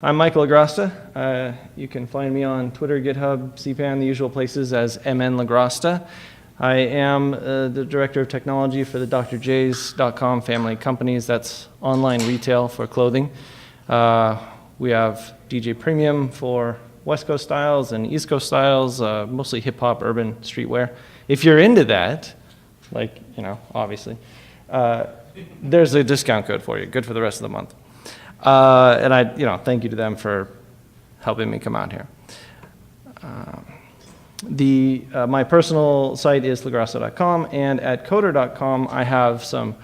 I'm Michael Grasta. You can find me on Twitter, GitHub, CPAN, the usual places as MN I am the Director of Technology for the drjs.com family of companies. That's online retail for clothing. We have DJ Premium for West Coast styles and East Coast styles, mostly hip-hop, urban, streetwear. If you're into that, like, obviously, there's a discount code for you, good for the rest of the month. And I, thank you to them for helping me come out here. My personal site is legrasta.com, and at coder.com I have some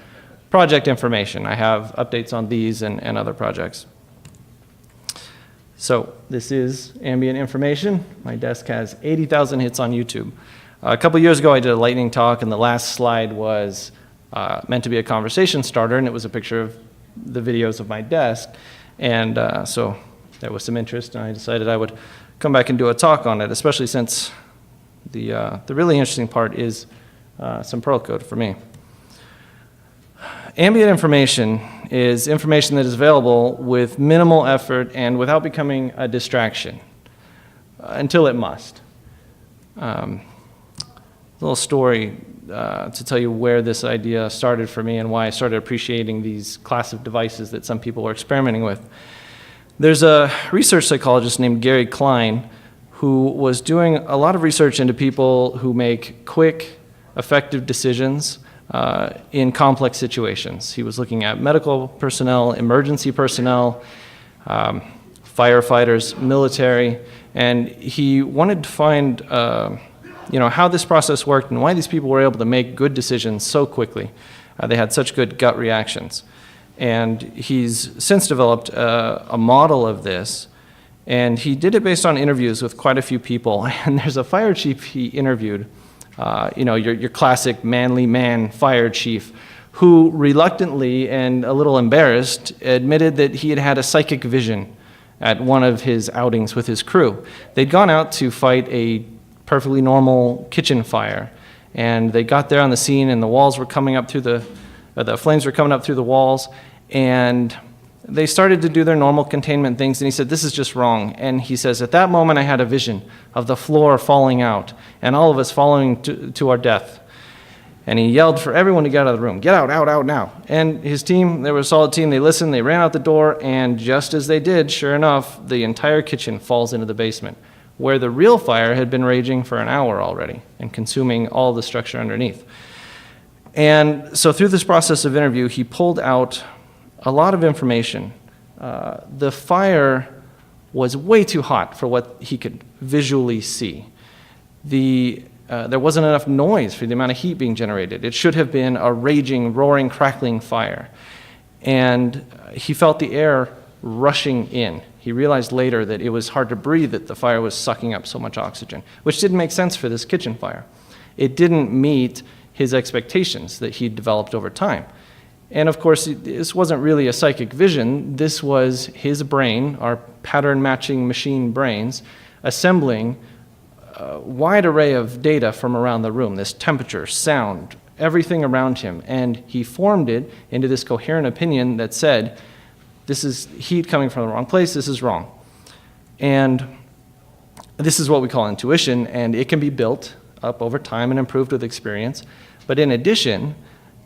project information. I have updates on these and other projects. So this is Ambient Information. My desk has 80,000 hits on YouTube. A couple years ago I did a lightning talk, and the last slide was meant to be a conversation starter, and it was a picture of the videos of my desk, and so there was some interest, and I decided I would come back and do a talk on it, especially since the really interesting part is some Perl code for me. Ambient information is information that is available with minimal effort and without becoming a distraction, until it must. A little story to tell you where this idea started for me and why I started appreciating these class of devices that some people are experimenting with. There's a research psychologist named Gary Klein who was doing a lot of research into people who make quick, effective decisions in complex situations. He was looking at medical personnel, emergency personnel, firefighters, military, and he wanted to find how this process worked and why these people were able to make good decisions so quickly. They had such good gut reactions. And he's since developed a model of this, and he did it based on interviews with quite a few people. And there's a fire chief he interviewed, your classic manly man fire chief, who reluctantly and a little embarrassed admitted that he had had a psychic vision at one of his outings with his crew. They'd gone out to fight a perfectly normal kitchen fire, and they got there on the scene, and the walls were coming up through the flames were coming up through the walls, and they started to do their normal containment things, and he said, "This is just wrong." And he says, "At that moment I had a vision of the floor falling out and all of us falling to our death." And he yelled for everyone to get out of the room. "Get out, out now." And his team, they were a solid team, they listened, they ran out the door, and just as they did, sure enough, the entire kitchen falls into the basement, where the real fire had been raging for an hour already and consuming all the structure underneath. And so through this process of interview, he pulled out a lot of information. The fire was way too hot for what he could visually see. There wasn't enough noise for the amount of heat being generated. It should have been a raging, roaring, crackling fire. And he felt the air rushing in. He realized later that it was hard to breathe, that the fire was sucking up so much oxygen, which didn't make sense for this kitchen fire. It didn't meet his expectations that he'd developed over time. And of course, this wasn't really a psychic vision. This was his brain, our pattern matching machine brains, assembling a wide array of data from around the room, this temperature, sound, everything around him. And he formed it into this coherent opinion that said, this is heat coming from the wrong place, this is wrong. And this is what we call intuition, and it can be built up over time and improved with experience. But in addition,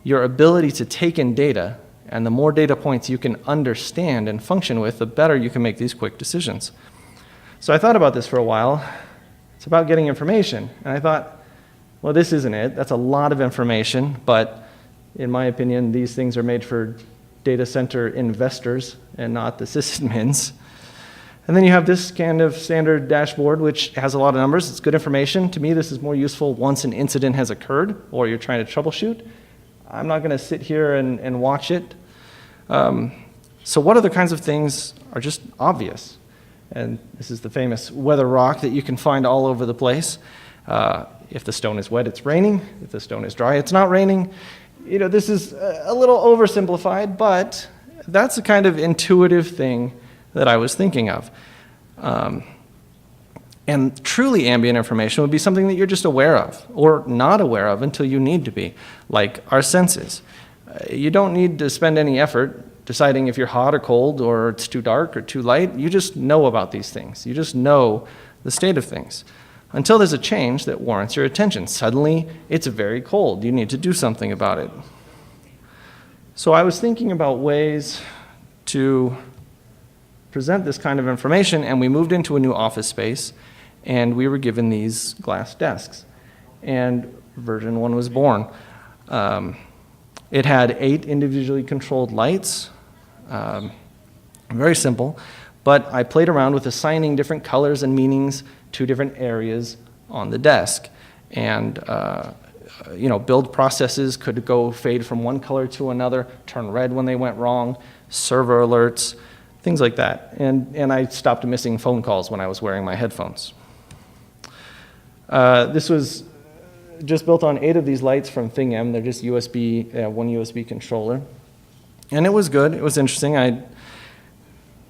your ability to take in data, and the more data points you can understand and function with, the better you can make these quick decisions. So I thought about this for a while. It's about getting information. And I thought, well, this isn't it. That's a lot of information, but in my opinion, these things are made for data center investors and not the sysadmins. And then you have this kind of standard dashboard, which has a lot of numbers. It's good information. To me, this is more useful once an incident has occurred or you're trying to troubleshoot. I'm not going to sit here and watch it. So what other kinds of things are just obvious? And this is the famous weather rock that you can find all over the place. If the stone is wet, it's raining. If the stone is dry, it's not raining. This is a little oversimplified, but that's the kind of intuitive thing that I was thinking of. And truly ambient information would be something that you're just aware of or not aware of until you need to be, like our senses. You don't need to spend any effort deciding if you're hot or cold, or it's too dark or too light. You just know about these things. You just know the state of things. Until there's a change that warrants your attention. Suddenly, it's very cold. You need to do something about it. So I was thinking about ways to present this kind of information, and we moved into a new office space, and we were given these glass desks. And version 1 was born. It had 8 individually controlled lights, very simple, but I played around with assigning different colors and meanings to different areas on the desk. And build processes could go fade from one color to another, turn red when they went wrong, server alerts, things like that. And I stopped missing phone calls when I was wearing my headphones. This was just built on 8 of these lights from ThingM. They're just USB, one USB controller. And it was good. It was interesting. I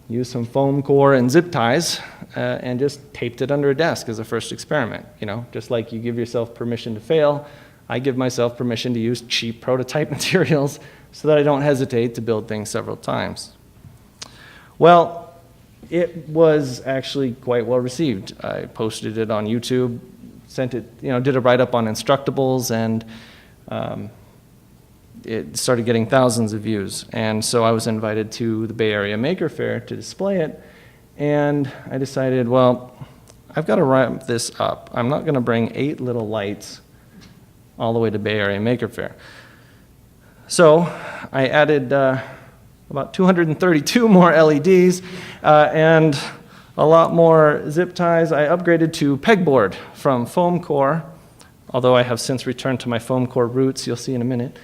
used some foam core and zip ties and just taped it under a desk as a first experiment. Just like you give yourself permission to fail, I give myself permission to use cheap prototype materials so that I don't hesitate to build things several times. Well, it was actually quite well received. I posted it on YouTube, sent it, did a write-up on Instructables, and it started getting thousands of views. And so I was invited to the Bay Area Maker Faire to display it, and I decided, well, I've got to wrap this up. I'm not going to bring 8 little lights all the way to Bay Area Maker Faire. So I added about 232 more LEDs and a lot more zip ties. I upgraded to pegboard from foam core, although I have since returned to my foam core roots, you'll see in a minute.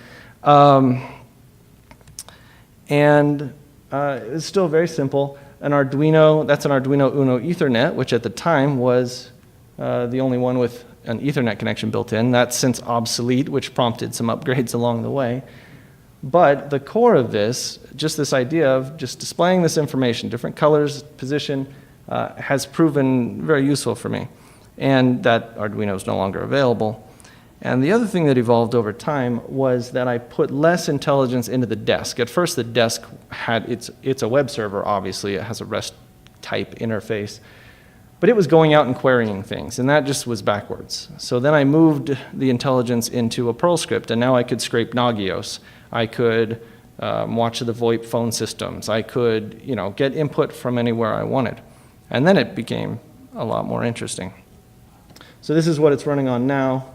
It's still very simple. An Arduino, that's an Arduino Uno Ethernet, which at the time was the only one with an Ethernet connection built in. That's since obsolete, which prompted some upgrades along the way. But the core of this, just this idea of just displaying this information, different colors, position, has proven very useful for me. And that Arduino is no longer available. And the other thing that evolved over time was that I put less intelligence into the desk. At first, the desk had, it's a web server, obviously. It has a REST type interface. But it was going out and querying things, and that just was backwards. So then I moved the intelligence into a Perl script, and now I could scrape Nagios. I could watch the VoIP phone systems. I could, get input from anywhere I wanted. And then it became a lot more interesting. So this is what it's running on now.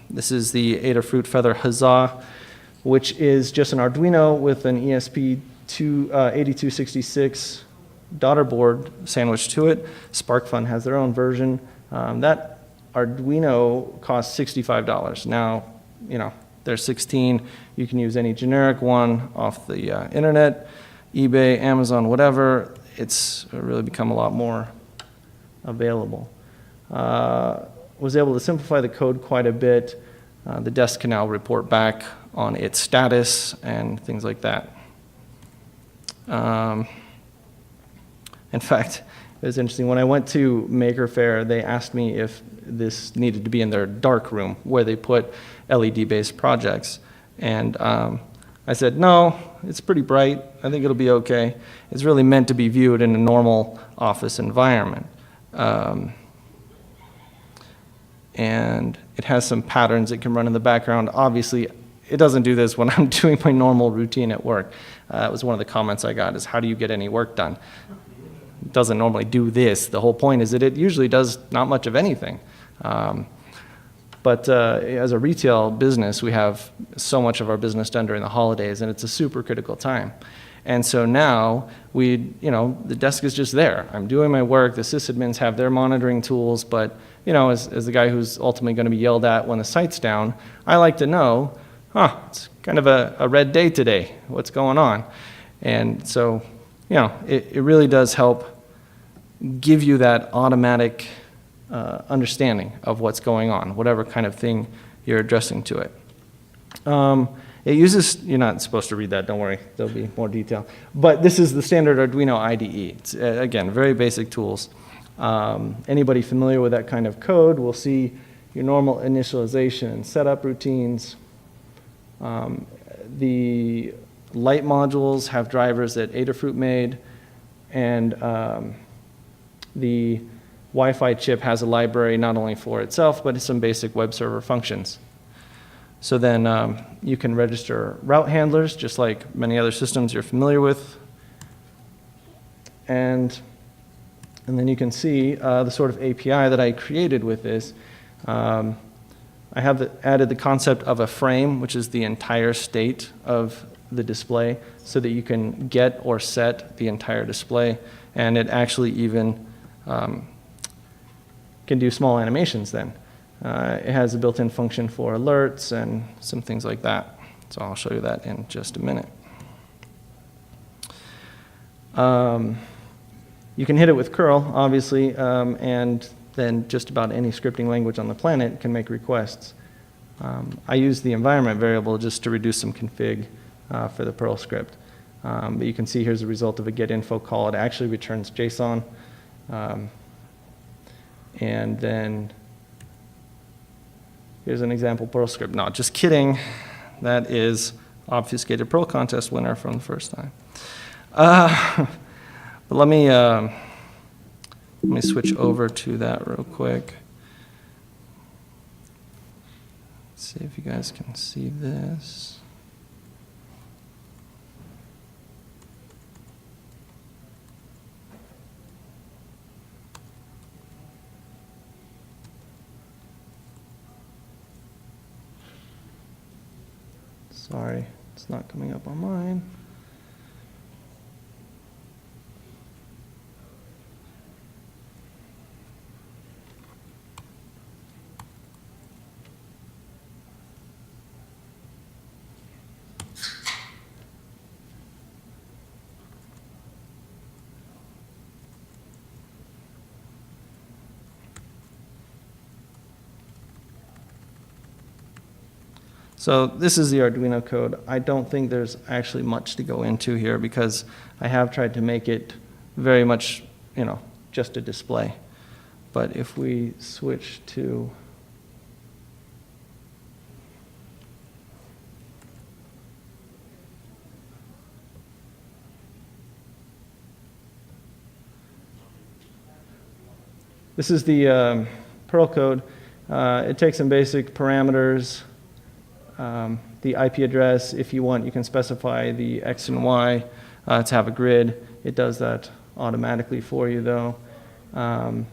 This is the Adafruit Feather Huzzah, which is just an Arduino with an ESP8266 daughter board sandwiched to it. SparkFun has their own version. That Arduino costs $65. Now, there's 16. You can use any generic one off the internet, eBay, Amazon, whatever. It's really become a lot more available. Was able to simplify the code quite a bit. The desk can now report back on its status and things like that. In fact, it was interesting. When I went to Maker Faire, they asked me if this needed to be in their dark room where they put LED-based projects. And I said, no, it's pretty bright. I think it'll be okay. It's really meant to be viewed in a normal office environment. And it has some patterns it can run in the background. Obviously, it doesn't do this when I'm doing my normal routine at work. That was one of the comments I got, is how do you get any work done? It doesn't normally do this. The whole point is that it usually does not much of anything. But as a retail business, we have so much of our business done during the holidays, and it's a super critical time. And so now, the desk is just there. I'm doing my work. The sysadmins have their monitoring tools, but as the guy who's ultimately going to be yelled at when the site's down, I like to know, it's kind of a red day today. What's going on? And so, it really does help give you that automatic understanding of what's going on, whatever kind of thing you're addressing to it. It uses, you're not supposed to read that, don't worry, there'll be more detail. But this is the standard Arduino IDE. It's, again, very basic tools. Anybody familiar with that kind of code will see your normal initialization and setup routines. The light modules have drivers that Adafruit made, and the Wi-Fi chip has a library not only for itself, but some basic web server functions. So then you can register route handlers, just like many other systems you're familiar with. And then you can see the sort of API that I created with this. I have added the concept of a frame, which is the entire state of the display, so that you can get or set the entire display. And it actually even can do small animations then. It has a built-in function for alerts and some things like that. So I'll show you that in just a minute. You can hit it with curl, obviously, and then just about any scripting language on the planet can make requests. I use the environment variable just to reduce some config for the Perl script. But you can see here's the result of a getInfo call. It actually returns JSON. And then here's an example Perl script. No, just kidding. That is obfuscated Perl contest winner from the first time. But let me switch over to that real quick. Let's see if you guys can see this. Sorry, it's not coming up on mine. So this is the Arduino code. I don't think there's actually much to go into here because I have tried to make it very much, just a display. But if we switch to this is the Perl code. It takes some basic parameters. The IP address, if you want, you can specify the X and Y to have a grid. It does that automatically for you, though. And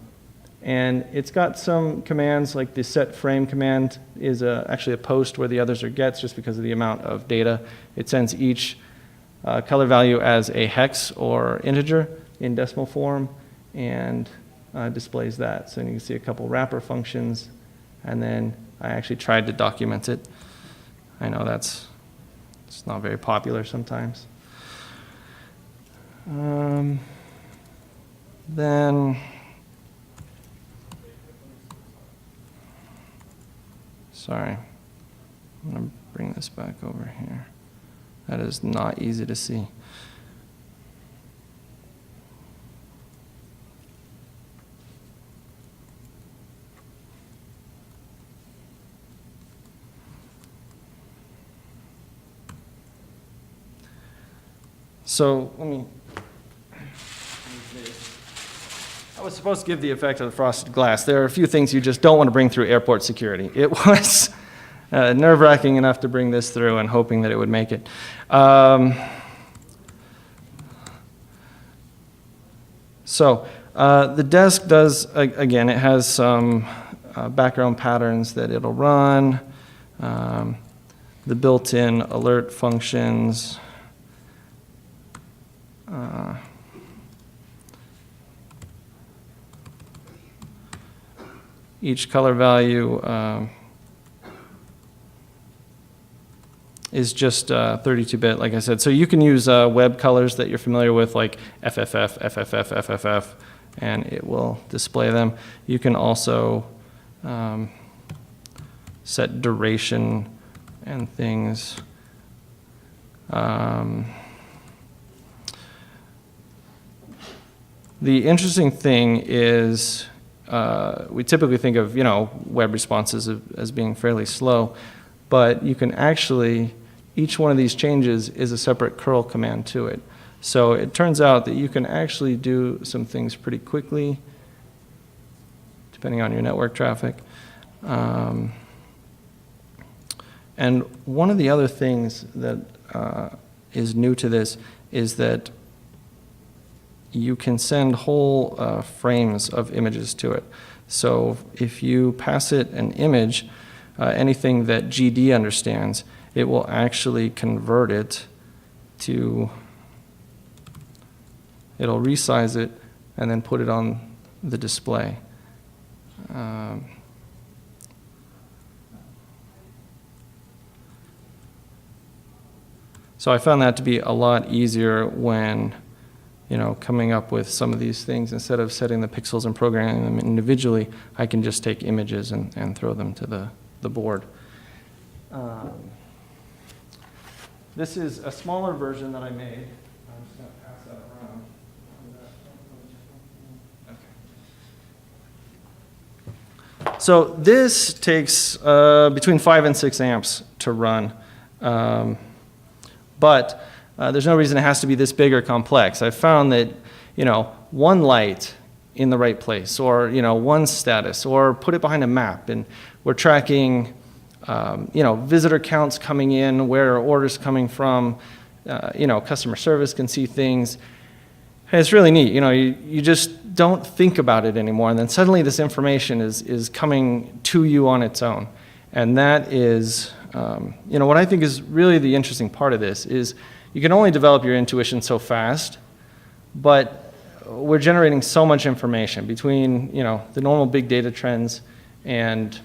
it's got some commands, like the set frame command is actually a post where the others are gets, just because of the amount of data. It sends each color value as a hex or integer in decimal form and displays that. So you can see a couple wrapper functions, and then I actually tried to document it. I know it's not very popular sometimes. Then, sorry, I'm going to bring this back over here. That is not easy to see. So let me. I was supposed to give the effect of the frosted glass. There are a few things you just don't want to bring through airport security. It was nerve-wracking enough to bring this through and hoping that it would make it. The desk does, again, it has some background patterns that it'll run, the built-in alert functions. Each color value is just 32-bit, like I said. So you can use web colors that you're familiar with, like FFF, FFF, FFF, and it will display them. You can also set duration and things. The interesting thing is we typically think of web responses as being fairly slow, but you can actually each one of these changes is a separate curl command to it. So it turns out that you can actually do some things pretty quickly, depending on your network traffic. And one of the other things that is new to this is that you can send whole frames of images to it. So if you pass it an image, anything that GD understands, it will actually convert it to, it'll resize it and then put it on the display. So I found that to be a lot easier when, coming up with some of these things. Instead of setting the pixels and programming them individually, I can just take images and throw them to the board. This is a smaller version that I made. I'm just going to pass that around. Okay. So this takes between 5 and 6 amps to run. But there's no reason it has to be this big or complex. I've found that, one light in the right place, or, one status, or put it behind a map, and we're tracking, visitor counts coming in, where are orders coming from, customer service can see things. And it's really neat. You just don't think about it anymore, and then suddenly this information is coming to you on its own. And that is, what I think is really the interesting part of this is you can only develop your intuition so fast, but we're generating so much information between, the normal big data trends and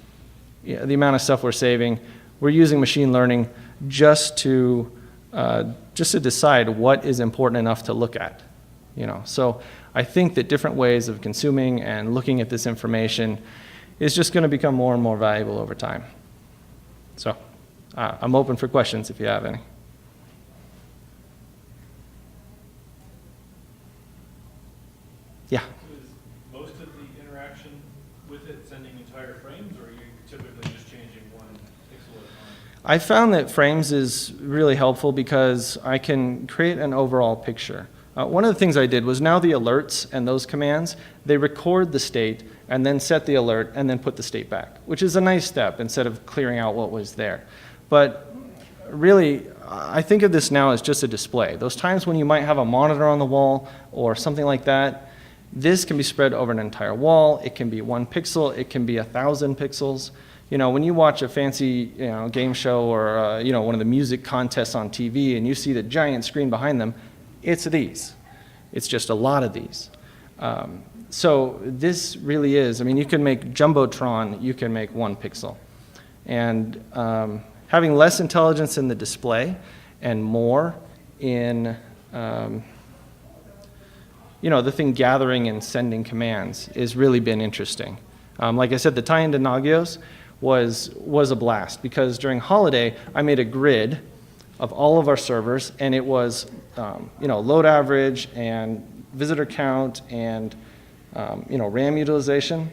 the amount of stuff we're saving. We're using machine learning just to decide what is important enough to look at, So I think that different ways of consuming and looking at this information is just going to become more and more valuable over time. So I'm open for questions if you have any. Yeah. Is most of the interaction with it sending entire frames, or are you typically just changing one pixel at a time? I found that frames is really helpful because I can create an overall picture. One of the things I did was now the alerts and those commands, they record the state and then set the alert and then put the state back, which is a nice step instead of clearing out what was there. But really, I think of this now as just a display. Those times when you might have a monitor on the wall or something like that, this can be spread over an entire wall. It can be 1 pixel. It can be 1,000 pixels. When you watch a fancy game show or one of the music contests on TV and you see the giant screen behind them, it's these. It's just a lot of these. So this really is, you can make Jumbotron, you can make 1 pixel. And having less intelligence in the display and more in the thing gathering and sending commands has really been interesting. Like I said, the tie into Nagios was a blast because during holiday, I made a grid of all of our servers, and it was load average and visitor count and RAM utilization.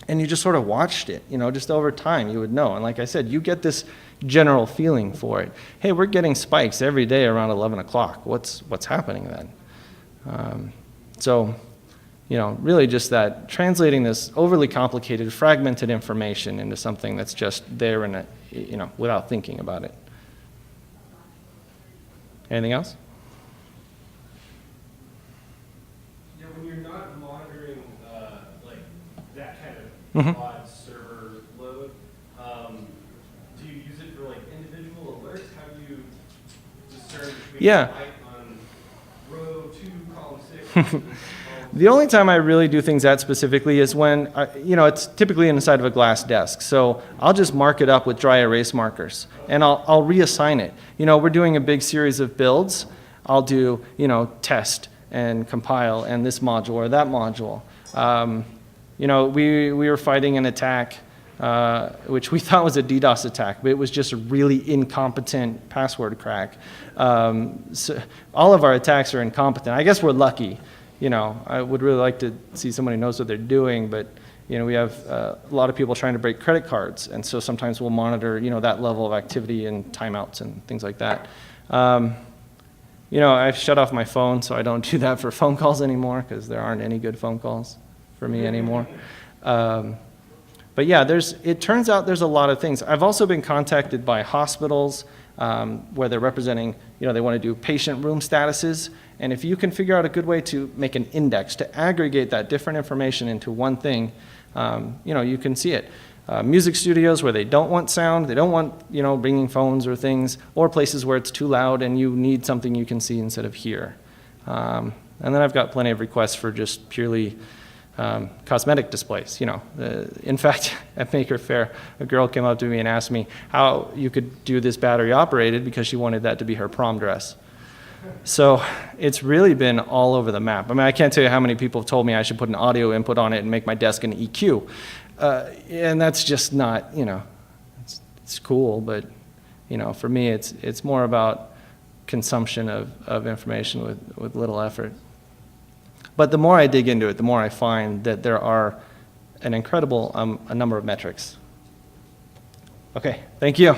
And you just sort of watched it, just over time you would know. And like I said, you get this general feeling for it. Hey, we're getting spikes every day around 11 o'clock. What's happening then? So, really just that translating this overly complicated, fragmented information into something that's just there in without thinking about it. Anything else? Yeah, when you're not monitoring that kind of broad server load, do you use it for individual alerts? How do you discern between light on row 2, column 6? The only time I really do things that specifically is when, it's typically inside of a glass desk. So I'll just mark it up with dry erase markers, and I'll reassign it. We're doing a big series of builds. I'll do, test and compile and this module or that module. We were fighting an attack, which we thought was a DDoS attack, but it was just a really incompetent password crack. So all of our attacks are incompetent. I guess we're lucky. I would really like to see somebody who knows what they're doing, but You know, we have a lot of people trying to break credit cards, and so sometimes we'll monitor, you know, that level of activity and timeouts and things like that. You know, I've shut off my phone, so I don't do that for phone calls anymore because there aren't any good phone calls for me anymore. But yeah, it turns out there's a lot of things. I've also been contacted by hospitals where they're representing, you know, they want to do patient room statuses. And if you can figure out a good way to make an index, to aggregate that different information into one thing, you know, you can see it. Music studios where they don't want sound, they don't want, you know, ringing phones or things, or places where it's too loud and you need something you can see instead of hear. And then I've got plenty of requests for just purely cosmetic displays, you know. In fact, at Maker Faire, a girl came up to me and asked me how you could do this battery operated because she wanted that to be her prom dress. So it's really been all over the map. I mean, I can't tell you how many people have told me I should put an audio input on it and make my desk an EQ. And that's just not, you know, it's cool, but, you know, for me, it's more about consumption of information with little effort. But the more I dig into it, the more I find that there are an incredible a number of metrics. Okay, thank you.